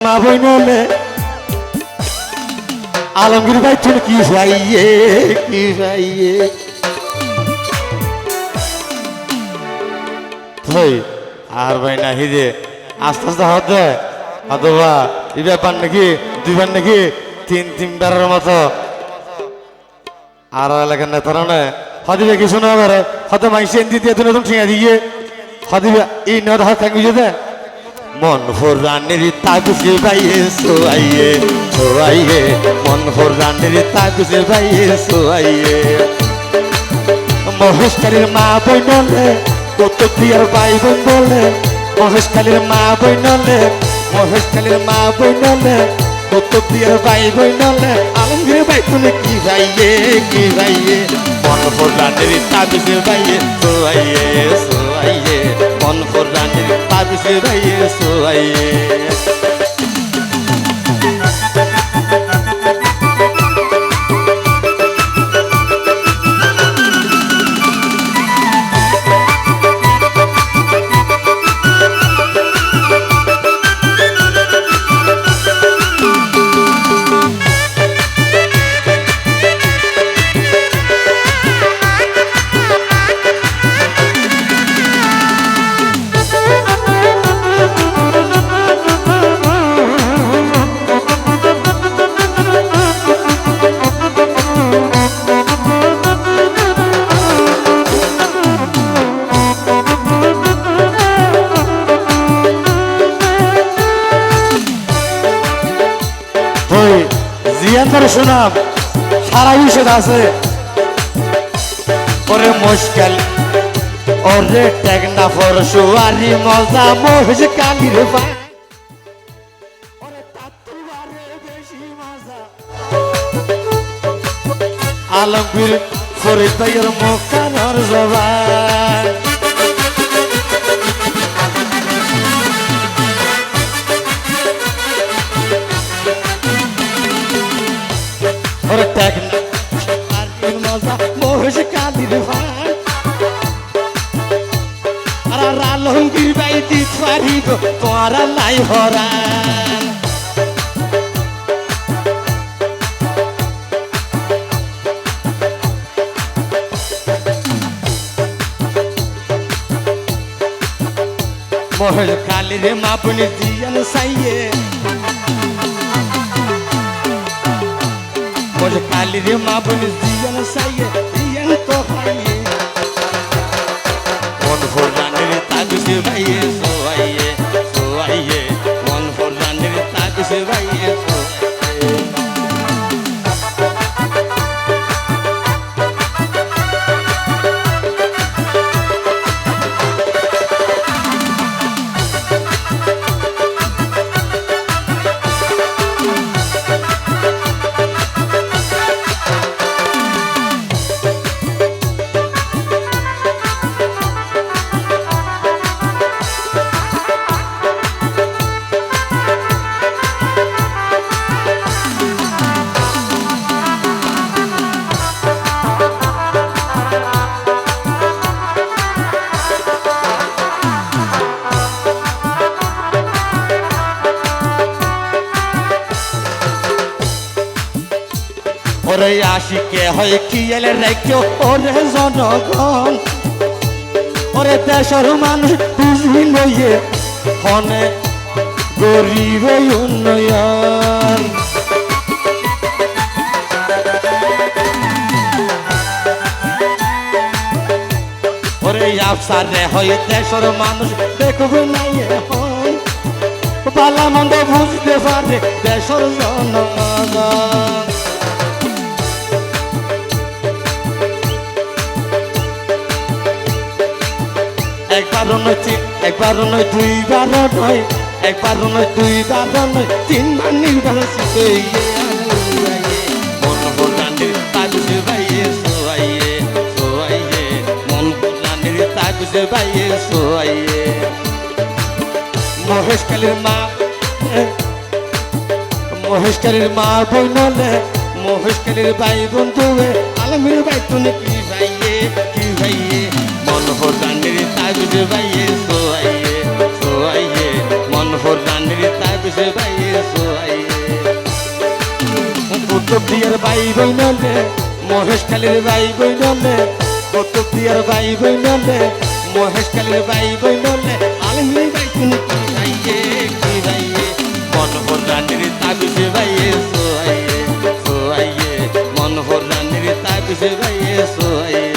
মা বইনলে আলমগীর ভাই তুমি কি চাইয়ে কি চাইয়ে ভাই আর ভাই না হিদে আস্তে আস্তে হতে অথবা এই ব্যাপার নাকি দুইবার নাকি তিনবারের মতো আর এলাকার নেতারা না হদিবে কিছু না পারে হয়তো মাইসে দিতে নতুন ঠিকা দিয়ে হদিবে এই নদ হাত থাকবি যেতে মন ফোরানের তাগুসে ভাইয়ে সোয়াইয়ে সোয়াইয়ে মন ফোরানের তাগুসে ভাইয়ে সোয়াইয়ে মহেশকালীর মা বইনলে কত প্রিয়ার ভাই বোন বলে মহেশকালীর মা বইনলে মহেশকালীর মা বইনলে কত প্রিয়ার ভাই বইনলে আলমগীর ভাই তুমি কি ভাইয়ে মন ফোরানের তাগুসে ভাইয়ে সোয়াইয়ে সোয়াইয়ে মন ফোরানের তাগুসে ভাইয়ে সোয়াইয়ে জিয়ানদার সুনাম সারা বিশ্বে আছে ওরে মুশকিল ওরে টেকনা ফরসুয়ারি মজা মহিষ কালির ভাই ওরে তাতুয়ারে বেশি মজা আলমগীর ফরিদ ভাইয়ের মুখানোর জবান ওরে টেকনা ফরসুয়ারি মজা মহিষ কালির ভাই আর আলমগীর ভাই দিত পারিব তোমার লাই হরান মহেশ কালির মাপুনি দিয়ান সাইয়ে মহেশ কালির মাপুনি দিয়ান সাইয়ে দিয়ান তো খাইয়ে মন ফোরানের তাগুসে ভাইয়ে সোয়াইয়ে সোয়াইয়ে মন ফোরানের তাগুসে ভাইয়ে সোয়াইয়ে ওরে আশিকে হয় কি এলে রেখো ওরে জনগণ ওরে দেশের মানুষ বুঝি লইয়ে হনে গরিব উন্নয়ন ওরে আফসার রে হয় দেশের মানুষ দেখব নাই হন বালা মন্দ বুঝতে পারে দেশের জনগণ একবারও নয় দুইবারও নয় একবারও নয় দুইবারও নয় তিনবার নির্বাচিত মন ফোরানের তাগুসে ভাইয়ে সোয়াইয়ে সোয়াইয়ে মন ফোরানের তাগুসে ভাইয়ে সোয়াইয়ে মহেশকালীর মা বইনলে মহেশকালীর ভাই বন্ধুয়ে আলমগীর ভাই তুমি কি ভাইয়ে মন ফোরানের তাগুসে ভাইয়ে সোয়াইয়ে সোয়াইয়ে মন মনোহর রানীর তাবিজে বাইয়ে সোয়াইয়ে কুতুব দিয়ার বাই বইনলে মহেশখালীর বাই বইনলে কুতুব দিয়ার বাই বইনলে মহেশখালীর বাই বইনলে আলমগীর বাই তুমি কি ভাইয়ে মনোহর রানীর তাবিজে বাইয়ে সোয়াইয়ে সোয়াইয়ে মনোহর রানীর তাবিজে বাইয়ে সোয়াইয়ে